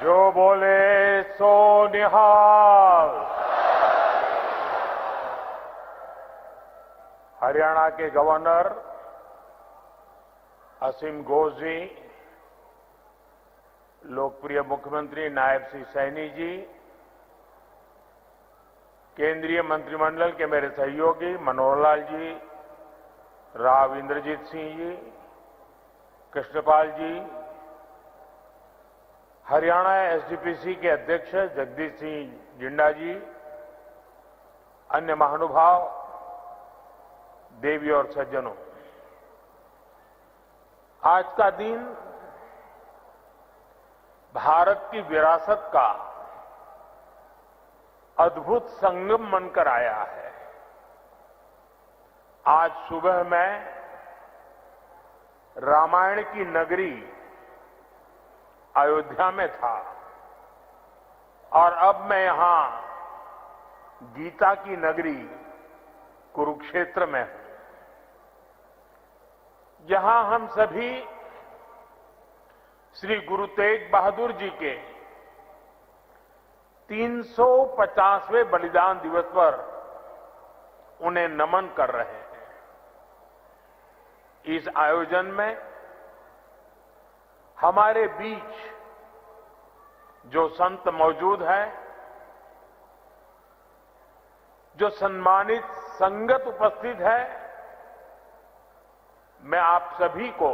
जो बोले सो निहाल। हरियाणा के गवर्नर असीम घोष जी, लोकप्रिय मुख्यमंत्री नायब सिंह सैनी जी, केंद्रीय मंत्रिमंडल के मेरे सहयोगी मनोहर लाल जी, राव इंद्रजीत सिंह जी, कृष्णपाल जी, हरियाणा एसजीपीसी के अध्यक्ष जगदीश सिंह जिंडा जी, अन्य महानुभाव, देवी और सज्जनों, आज का दिन भारत की विरासत का अद्भुत संगम बनकर आया है। आज सुबह मैं रामायण की नगरी अयोध्या में था और अब मैं यहां गीता की नगरी कुरुक्षेत्र में हूं, जहां हम सभी श्री गुरु तेग बहादुर जी के 350वें बलिदान दिवस पर उन्हें नमन कर रहे हैं। इस आयोजन में हमारे बीच जो संत मौजूद हैं, जो सम्मानित संगत उपस्थित है, मैं आप सभी को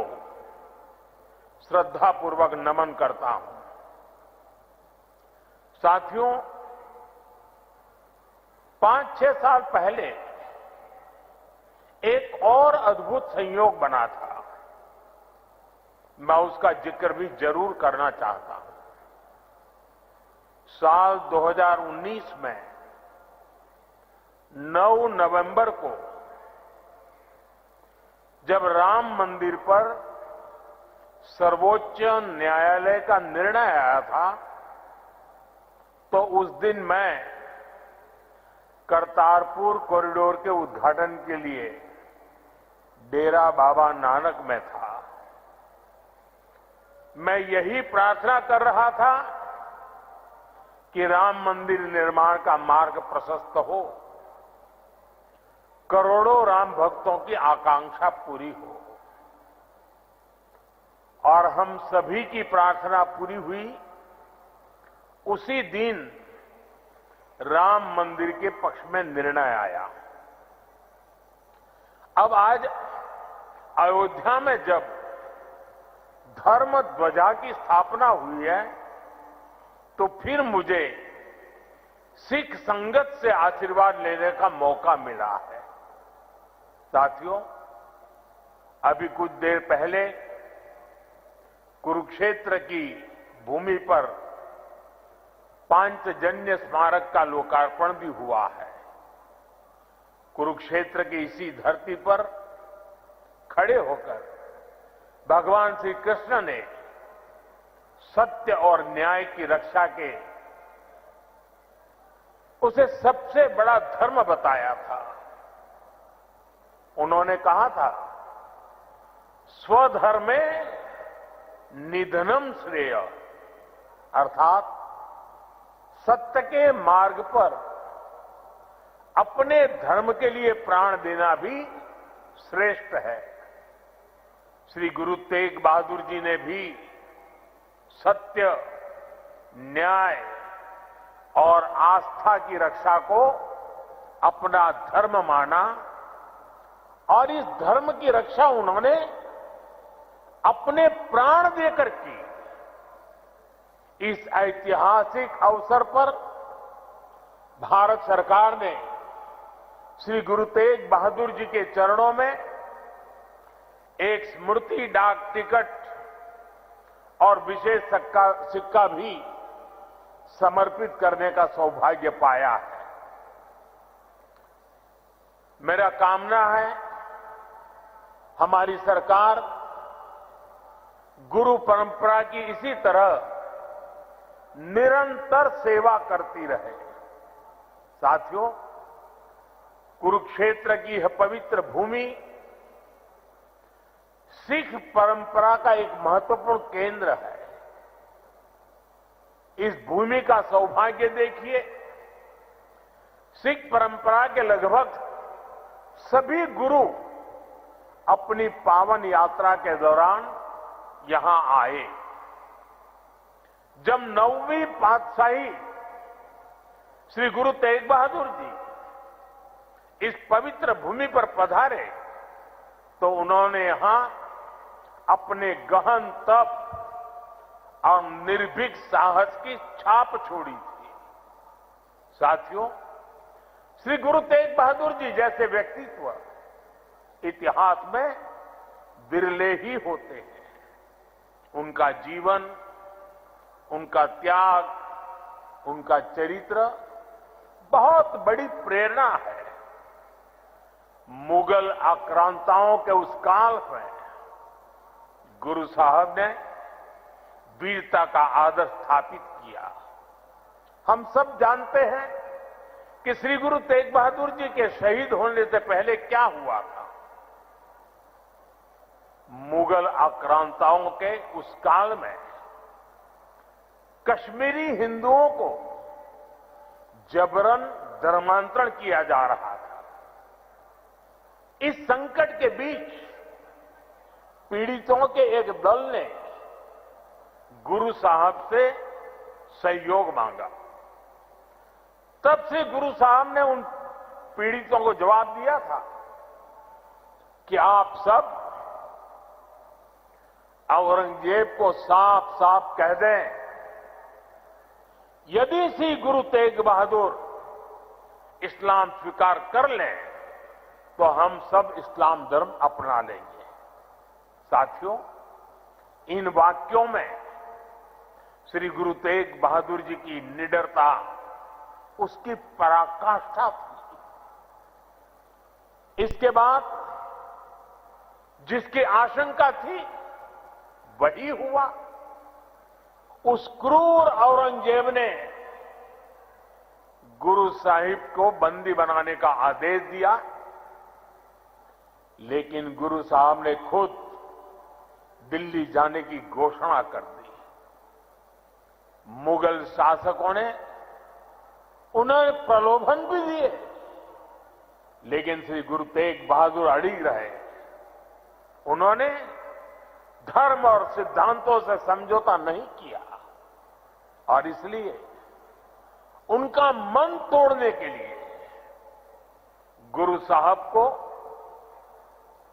श्रद्धापूर्वक नमन करता हूं। साथियों, 5-6 साल पहले एक और अद्भुत संयोग बना था, मैं उसका जिक्र भी जरूर करना चाहता हूं। साल 2019 में 9 नवंबर को जब राम मंदिर पर सर्वोच्च न्यायालय का निर्णय आया था, तो उस दिन मैं करतारपुर कॉरिडोर के उद्घाटन के लिए डेरा बाबा नानक में था। मैं यही प्रार्थना कर रहा था कि राम मंदिर निर्माण का मार्ग प्रशस्त हो, करोड़ों राम भक्तों की आकांक्षा पूरी हो, और हम सभी की प्रार्थना पूरी हुई। उसी दिन राम मंदिर के पक्ष में निर्णय आया। अब आज अयोध्या में जब धर्म ध्वजा की स्थापना हुई है, तो फिर मुझे सिख संगत से आशीर्वाद लेने का मौका मिला है। साथियों, अभी कुछ देर पहले कुरुक्षेत्र की भूमि पर पांचजन्य स्मारक का लोकार्पण भी हुआ है। कुरुक्षेत्र की इसी धरती पर खड़े होकर भगवान श्री कृष्ण ने सत्य और न्याय की रक्षा के उसे सबसे बड़ा धर्म बताया था। उन्होंने कहा था, स्वधर्मे निधनम श्रेय, अर्थात सत्य के मार्ग पर अपने धर्म के लिए प्राण देना भी श्रेष्ठ है। श्री गुरु तेग बहादुर जी ने भी सत्य, न्याय और आस्था की रक्षा को अपना धर्म माना, और इस धर्म की रक्षा उन्होंने अपने प्राण देकर की। इस ऐतिहासिक अवसर पर भारत सरकार ने श्री गुरु तेग बहादुर जी के चरणों में एक स्मृति डाक टिकट और विशेष सिक्का भी समर्पित करने का सौभाग्य पाया है। मेरा कामना है हमारी सरकार गुरु परंपरा की इसी तरह निरंतर सेवा करती रहे। साथियों, कुरुक्षेत्र की यह पवित्र भूमि सिख परंपरा का एक महत्वपूर्ण केंद्र है। इस भूमि का सौभाग्य देखिए, सिख परंपरा के लगभग सभी गुरु अपनी पावन यात्रा के दौरान यहां आए। जब 9वीं पातशाही श्री गुरु तेग बहादुर जी इस पवित्र भूमि पर पधारे तो उन्होंने यहां अपने गहन तप और निर्भीक साहस की छाप छोड़ी थी। साथियों, श्री गुरु तेग बहादुर जी जैसे व्यक्तित्व इतिहास में विरले ही होते हैं। उनका जीवन, उनका त्याग, उनका चरित्र बहुत बड़ी प्रेरणा है। मुगल आक्रांताओं के उस काल में गुरु साहब ने वीरता का आदर्श स्थापित किया। हम सब जानते हैं कि श्री गुरु तेग बहादुर जी के शहीद होने से पहले क्या हुआ था। मुगल आक्रांताओं के उस काल में कश्मीरी हिंदुओं को जबरन धर्मांतरण किया जा रहा था। इस संकट के बीच पीड़ितों के एक दल ने गुरु साहब से सहयोग मांगा। तब से गुरु साहब ने उन पीड़ितों को जवाब दिया था कि आप सब औरंगजेब को साफ साफ कह दें, यदि श्री गुरु तेग बहादुर इस्लाम स्वीकार कर लें तो हम सब इस्लाम धर्म अपना लेंगे। साथियों, इन वाक्यों में श्री गुरु तेग बहादुर जी की निडरता, उसकी पराकाष्ठा थी। इसके बाद जिसकी आशंका थी वही हुआ। उस क्रूर औरंगजेब ने गुरु साहिब को बंदी बनाने का आदेश दिया, लेकिन गुरु साहब ने खुद दिल्ली जाने की घोषणा कर दी। मुगल शासकों ने उन्हें प्रलोभन भी दिए, लेकिन श्री गुरु तेग बहादुर अड़िग रहे। उन्होंने धर्म और सिद्धांतों से समझौता नहीं किया और इसलिए उनका मन तोड़ने के लिए गुरु साहब को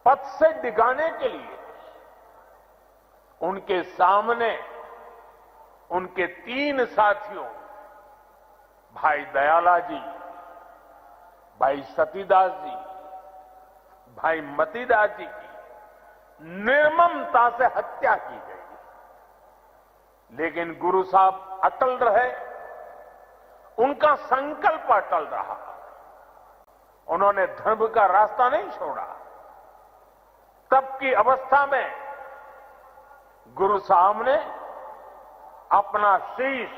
पद से डिगाने के लिए उनके सामने उनके 3 साथियों भाई दयाला जी, भाई सतीदास जी, भाई मतीदास जी की निर्ममता से हत्या की गई। लेकिन गुरु साहब अटल रहे, उनका संकल्प अटल रहा। उन्होंने धर्म का रास्ता नहीं छोड़ा। तब की अवस्था में गुरु साहब ने अपना शीश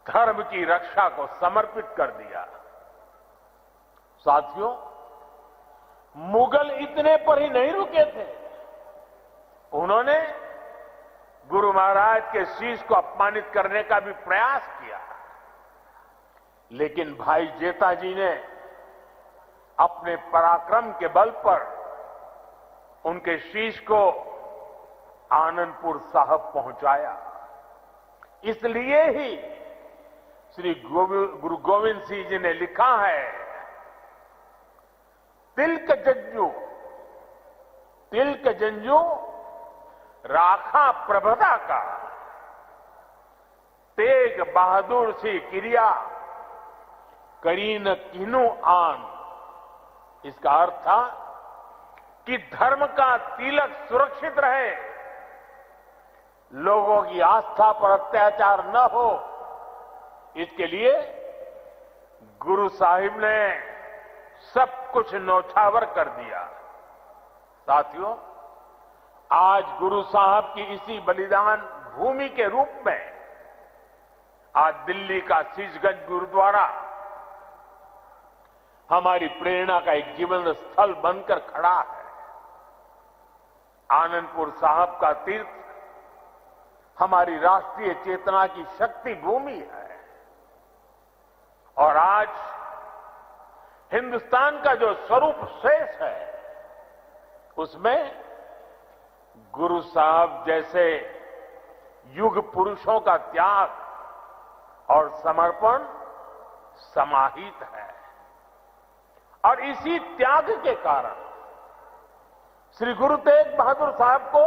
धर्म की रक्षा को समर्पित कर दिया। साथियों, मुगल इतने पर ही नहीं रुके थे। उन्होंने गुरु महाराज के शीश को अपमानित करने का भी प्रयास किया, लेकिन भाई जेता जी ने अपने पराक्रम के बल पर उनके शीश को आनंदपुर साहब पहुंचाया। इसलिए ही श्री गुरु गोविंद सिंह जी ने लिखा है, तिलक जंजू राखा प्रभता का, तेग बहादुर सी क्रिया करीन किनु आन। इसका अर्थ था कि धर्म का तिलक सुरक्षित रहे, लोगों की आस्था पर अत्याचार न हो, इसके लिए गुरु साहिब ने सब कुछ न्यौछावर कर दिया। साथियों, आज गुरु साहब की इसी बलिदान भूमि के रूप में आज दिल्ली का शीशगंज गुरुद्वारा हमारी प्रेरणा का एक जीवन स्थल बनकर खड़ा है। आनंदपुर साहब का तीर्थ हमारी राष्ट्रीय चेतना की शक्ति भूमि है। और आज हिंदुस्तान का जो स्वरूप शेष है, उसमें गुरु साहब जैसे युग पुरुषों का त्याग और समर्पण समाहित है। और इसी त्याग के कारण श्री गुरु तेग बहादुर साहब को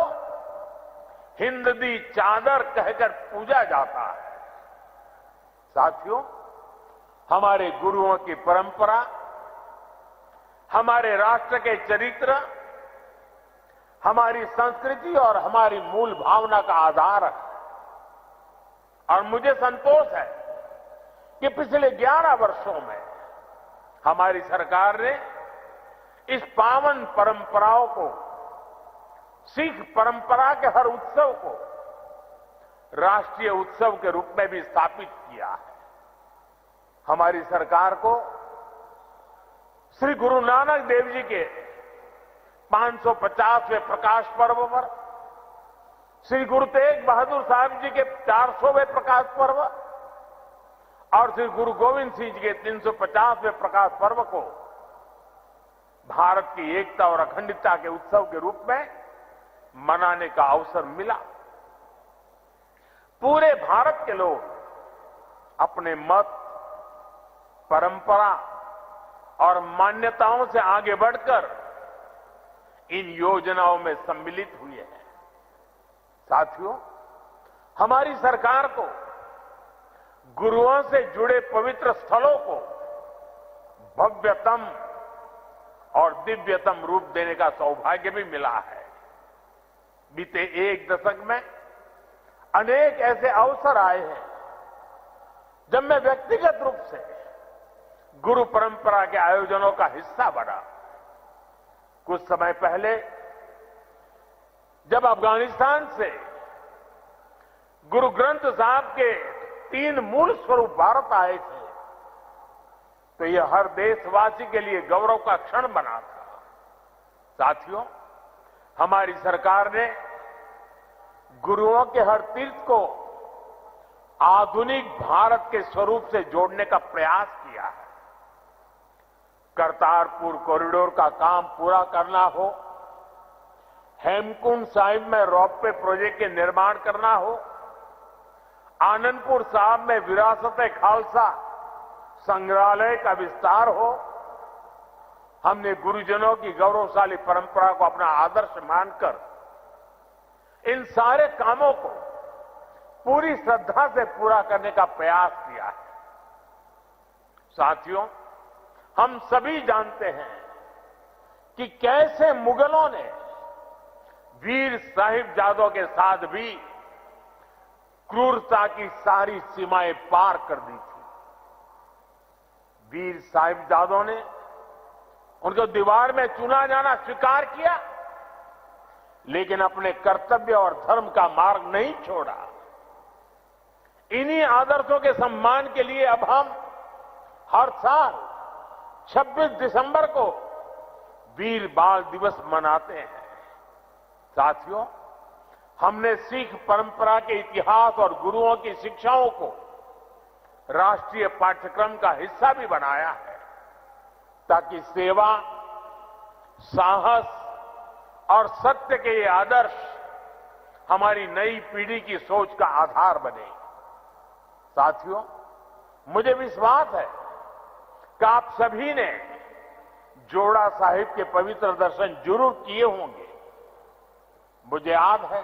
हिंद दी चादर कहकर पूजा जाता है। साथियों, हमारे गुरुओं की परंपरा हमारे राष्ट्र के चरित्र, हमारी संस्कृति और हमारी मूल भावना का आधार है। और मुझे संतोष है कि पिछले 11 वर्षों में हमारी सरकार ने इस पावन परंपराओं को, सिख परंपरा के हर उत्सव को राष्ट्रीय उत्सव के रूप में भी स्थापित किया है। हमारी सरकार को श्री गुरु नानक देव जी के 550वें प्रकाश पर्व पर, श्री गुरु तेग बहादुर साहब जी के 400वें प्रकाश पर्व और श्री गुरु गोविंद सिंह जी के 350वें प्रकाश पर्व को भारत की एकता और अखंडता के उत्सव के रूप में मनाने का अवसर मिला। पूरे भारत के लोग अपने मत, परंपरा और मान्यताओं से आगे बढ़कर इन योजनाओं में सम्मिलित हुए हैं। साथियों, हमारी सरकार को गुरुओं से जुड़े पवित्र स्थलों को भव्यतम और दिव्यतम रूप देने का सौभाग्य भी मिला है। बीते एक दशक में अनेक ऐसे अवसर आए हैं जब मैं व्यक्तिगत रूप से गुरु परंपरा के आयोजनों का हिस्सा बना। कुछ समय पहले जब अफगानिस्तान से गुरु ग्रंथ साहब के 3 मूल स्वरूप भारत आए थे, तो यह हर देशवासी के लिए गौरव का क्षण बना था। साथियों, हमारी सरकार ने गुरुओं के हर तीर्थ को आधुनिक भारत के स्वरूप से जोड़ने का प्रयास किया है। करतारपुर कॉरिडोर का काम पूरा करना हो, हेमकुंड साहिब में रोपवे प्रोजेक्ट के निर्माण करना हो, आनंदपुर साहिब में विरासत-ए-खालसा संग्रहालय का विस्तार हो, हमने गुरुजनों की गौरवशाली परंपरा को अपना आदर्श मानकर इन सारे कामों को पूरी श्रद्धा से पूरा करने का प्रयास किया है। साथियों, हम सभी जानते हैं कि कैसे मुगलों ने वीर साहिबजादों के साथ भी क्रूरता की सारी सीमाएं पार कर दी थी। वीर साहिबजादों ने उनको दीवार में चुना जाना स्वीकार किया, लेकिन अपने कर्तव्य और धर्म का मार्ग नहीं छोड़ा। इन्हीं आदर्शों के सम्मान के लिए अब हम हर साल 26 दिसंबर को वीर बाल दिवस मनाते हैं। साथियों, हमने सिख परंपरा के इतिहास और गुरुओं की शिक्षाओं को राष्ट्रीय पाठ्यक्रम का हिस्सा भी बनाया है, ताकि सेवा, साहस और सत्य के ये आदर्श हमारी नई पीढ़ी की सोच का आधार बने। साथियों, मुझे विश्वास है कि आप सभी ने जोड़ा साहिब के पवित्र दर्शन जरूर किए होंगे। मुझे याद है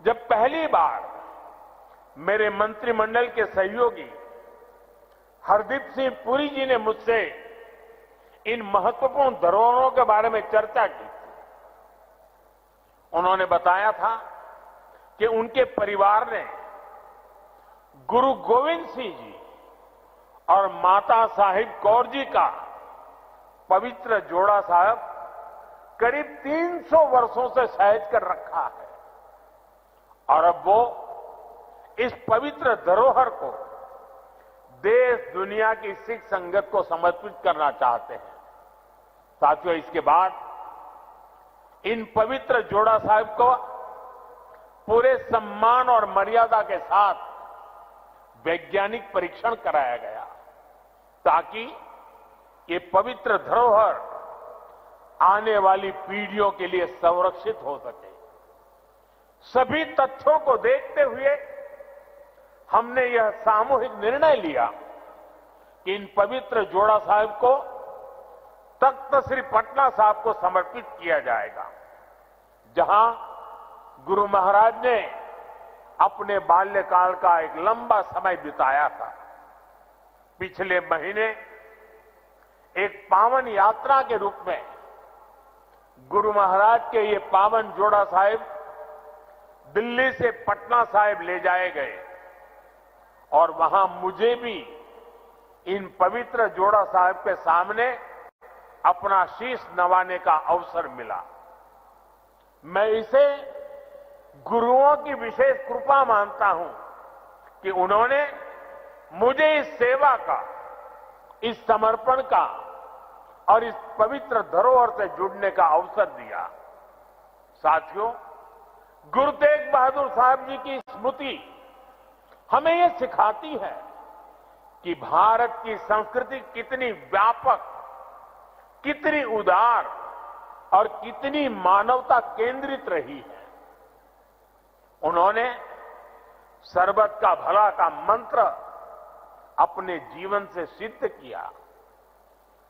जब पहली बार मेरे मंत्रिमंडल के सहयोगी हरदीप सिंह पुरी जी ने मुझसे इन महत्वपूर्ण धरोहरों के बारे में चर्चा की थी। उन्होंने बताया था कि उनके परिवार ने गुरु गोविंद सिंह जी और माता साहिब कौर जी का पवित्र जोड़ा साहब करीब 300 वर्षों से सहेज कर रखा है, और अब वो इस पवित्र धरोहर को देश दुनिया की सिख संगत को समर्पित करना चाहते हैं। साथियों, इसके बाद इन पवित्र जोड़ा साहिब को पूरे सम्मान और मर्यादा के साथ वैज्ञानिक परीक्षण कराया गया ताकि ये पवित्र धरोहर आने वाली पीढ़ियों के लिए संरक्षित हो सके। सभी तथ्यों को देखते हुए हमने यह सामूहिक निर्णय लिया कि इन पवित्र जोड़ा साहिब को तख्त श्री पटना साहिब को समर्पित किया जाएगा, जहां गुरु महाराज ने अपने बाल्यकाल का एक लंबा समय बिताया था। पिछले महीने एक पावन यात्रा के रूप में गुरु महाराज के ये पावन जोड़ा साहिब दिल्ली से पटना साहिब ले जाए गए और वहां मुझे भी इन पवित्र जोड़ा साहिब के सामने अपना शीश नवाने का अवसर मिला। मैं इसे गुरुओं की विशेष कृपा मानता हूं कि उन्होंने मुझे इस सेवा का, इस समर्पण का और इस पवित्र धरोहर से जुड़ने का अवसर दिया। साथियों, गुरु तेग बहादुर साहब जी की स्मृति हमें यह सिखाती है कि भारत की संस्कृति कितनी व्यापक, कितनी उदार और कितनी मानवता केंद्रित रही है। उन्होंने सर्वत का भला का मंत्र अपने जीवन से सिद्ध किया।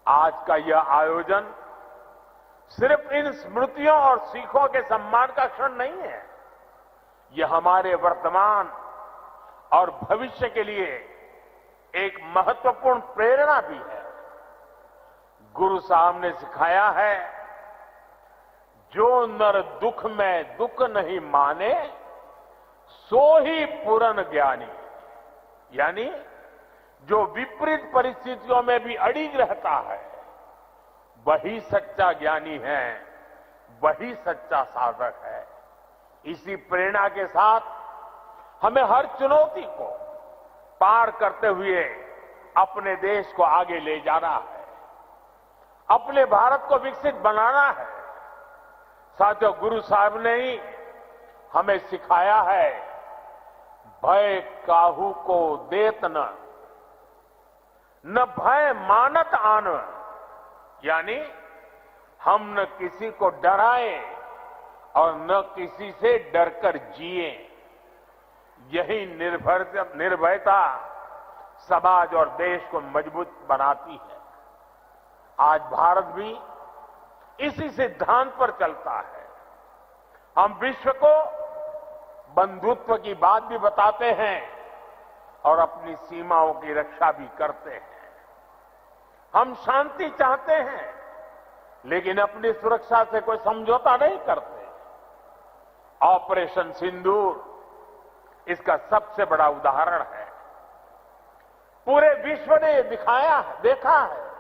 आज का यह आयोजन सिर्फ इन स्मृतियों और सीखों के सम्मान का क्षण नहीं है, यह हमारे वर्तमान और भविष्य के लिए एक महत्वपूर्ण प्रेरणा भी है। गुरु साहब ने सिखाया है, जो नर दुख में दुख नहीं माने सो ही पूर्ण ज्ञानी, यानी जो विपरीत परिस्थितियों में भी अड़िग रहता है वही सच्चा ज्ञानी है, वही सच्चा साधक है। इसी प्रेरणा के साथ हमें हर चुनौती को पार करते हुए अपने देश को आगे ले जाना है, अपने भारत को विकसित बनाना है। साथियों, गुरु साहब ने ही हमें सिखाया है, भय काहू को देत न भय मानत आन, यानी हम न किसी को डराए और न किसी से डरकर जिए। यही निर्भयता समाज और देश को मजबूत बनाती है। आज भारत भी इसी सिद्धांत पर चलता है। हम विश्व को बंधुत्व की बात भी बताते हैं और अपनी सीमाओं की रक्षा भी करते हैं। हम शांति चाहते हैं लेकिन अपनी सुरक्षा से कोई समझौता नहीं करते। ऑपरेशन सिंदूर इसका सबसे बड़ा उदाहरण है। पूरे विश्व ने देखा है,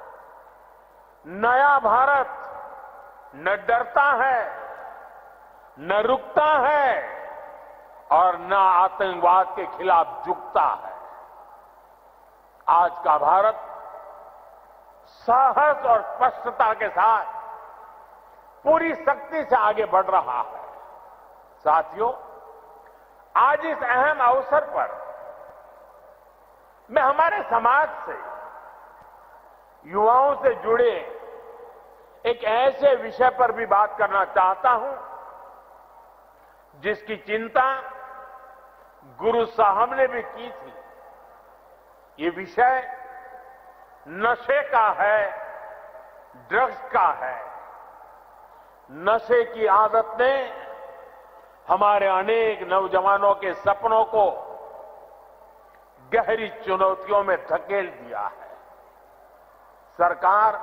नया भारत न डरता है, न रुकता है और न आतंकवाद के खिलाफ झुकता है। आज का भारत साहस और स्पष्टता के साथ पूरी शक्ति से आगे बढ़ रहा है। साथियों, आज इस अहम अवसर पर मैं हमारे समाज से, युवाओं से जुड़े एक ऐसे विषय पर भी बात करना चाहता हूं जिसकी चिंता गुरु साहब ने भी की थी। ये विषय नशे का है, ड्रग्स का है। नशे की आदत ने हमारे अनेक नौजवानों के सपनों को गहरी चुनौतियों में धकेल दिया है। सरकार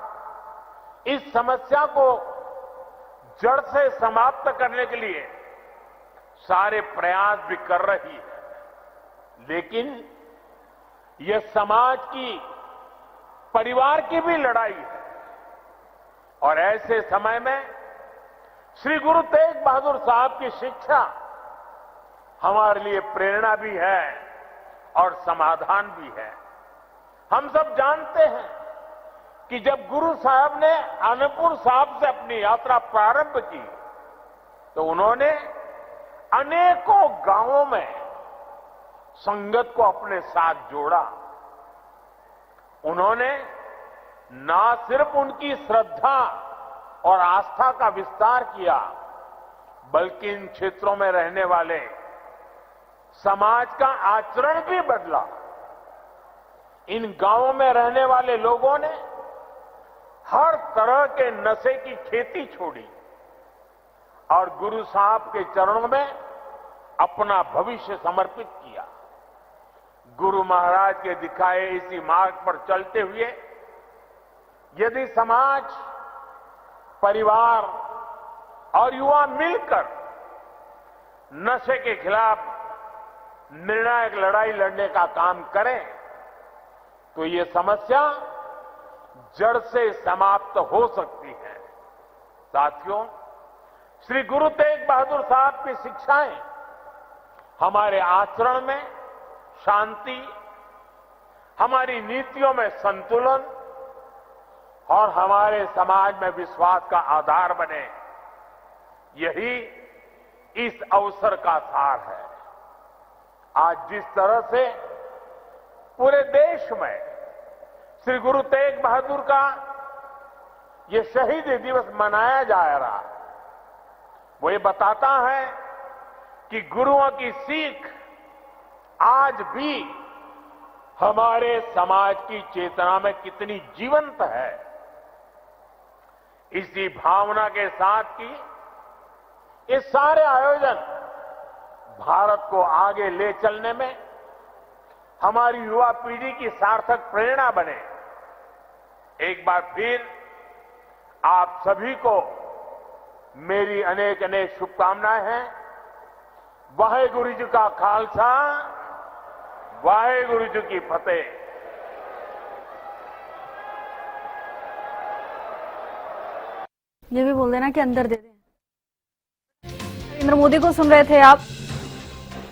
इस समस्या को जड़ से समाप्त करने के लिए सारे प्रयास भी कर रही है, लेकिन यह समाज की, परिवार की भी लड़ाई है। और ऐसे समय में श्री गुरु तेग बहादुर साहब की शिक्षा हमारे लिए प्रेरणा भी है और समाधान भी है। हम सब जानते हैं कि जब गुरु साहब ने आनंदपुर साहब से अपनी यात्रा प्रारंभ की तो उन्होंने अनेकों गांवों में संगत को अपने साथ जोड़ा। उन्होंने ना सिर्फ उनकी श्रद्धा और आस्था का विस्तार किया, बल्कि इन क्षेत्रों में रहने वाले समाज का आचरण भी बदला। इन गांवों में रहने वाले लोगों ने हर तरह के नशे की खेती छोड़ी और गुरु साहब के चरणों में अपना भविष्य समर्पित किया। गुरु महाराज के दिखाए इसी मार्ग पर चलते हुए यदि समाज, परिवार और युवा मिलकर नशे के खिलाफ निर्णायक लड़ाई लड़ने का काम करें तो ये समस्या जड़ से समाप्त हो सकती है। साथियों, श्री गुरु तेग बहादुर साहब की शिक्षाएं हमारे आचरण में शांति, हमारी नीतियों में संतुलन और हमारे समाज में विश्वास का आधार बने, यही इस अवसर का सार है। आज जिस तरह से पूरे देश में श्री गुरु तेग बहादुर का ये शहीदी दिवस मनाया जा रहा है, वो ये बताता है कि गुरुओं की सीख आज भी हमारे समाज की चेतना में कितनी जीवंत है। इसी भावना के साथ की ये सारे आयोजन भारत को आगे ले चलने में हमारी युवा पीढ़ी की सार्थक प्रेरणा बने। एक बार फिर आप सभी को मेरी अनेक अनेक शुभकामनाएं हैं। वाहेगुरु जी का खालसा, वाहेगुरु जी की फतेह। ये भी बोल देना कि अंदर दे दें। नरेंद्र मोदी को सुन रहे थे आप।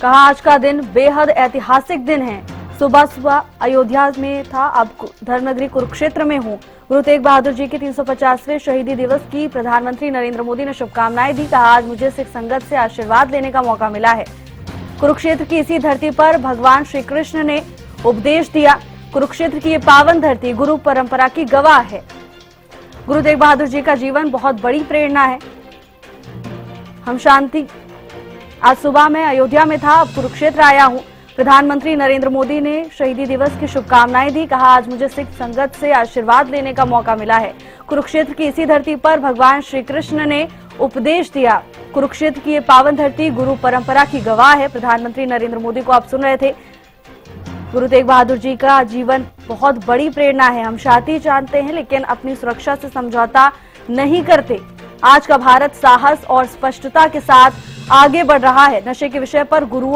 कहा आज का दिन बेहद ऐतिहासिक दिन है। सुबह सुबह अयोध्या में था, अब धर्मनगरी कुरुक्षेत्र में हूँ। गुरु तेग बहादुर जी के 350वें शहीदी दिवस की प्रधानमंत्री नरेंद्र मोदी ने शुभकामनाएं दी। कहा आज मुझे सिख संगत से आशीर्वाद लेने का मौका मिला है। कुरुक्षेत्र की इसी धरती पर भगवान श्री कृष्ण ने उपदेश दिया। कुरुक्षेत्र की ये पावन धरती गुरु परंपरा की गवाह है। गुरु तेग बहादुर जी का जीवन बहुत बड़ी प्रेरणा है। हम शांति। आज सुबह मैं अयोध्या में था, अब कुरुक्षेत्र आया हूँ। प्रधानमंत्री नरेंद्र मोदी ने शहीदी दिवस की शुभकामनाएं दी। कहा आज मुझे सिख संगत से आशीर्वाद लेने का मौका मिला है। कुरुक्षेत्र की इसी धरती पर भगवान श्री कृष्ण ने उपदेश दिया। कुरुक्षेत्र की ये पावन धरती गुरु परंपरा की गवाह है। प्रधानमंत्री नरेंद्र मोदी को आप सुन रहे थे। गुरु तेग बहादुर जी का जीवन बहुत बड़ी प्रेरणा है। हम शांति चाहते हैं लेकिन अपनी सुरक्षा से समझौता नहीं करते। आज का भारत साहस और स्पष्टता के साथ आगे बढ़ रहा है। नशे के विषय पर गुरुओं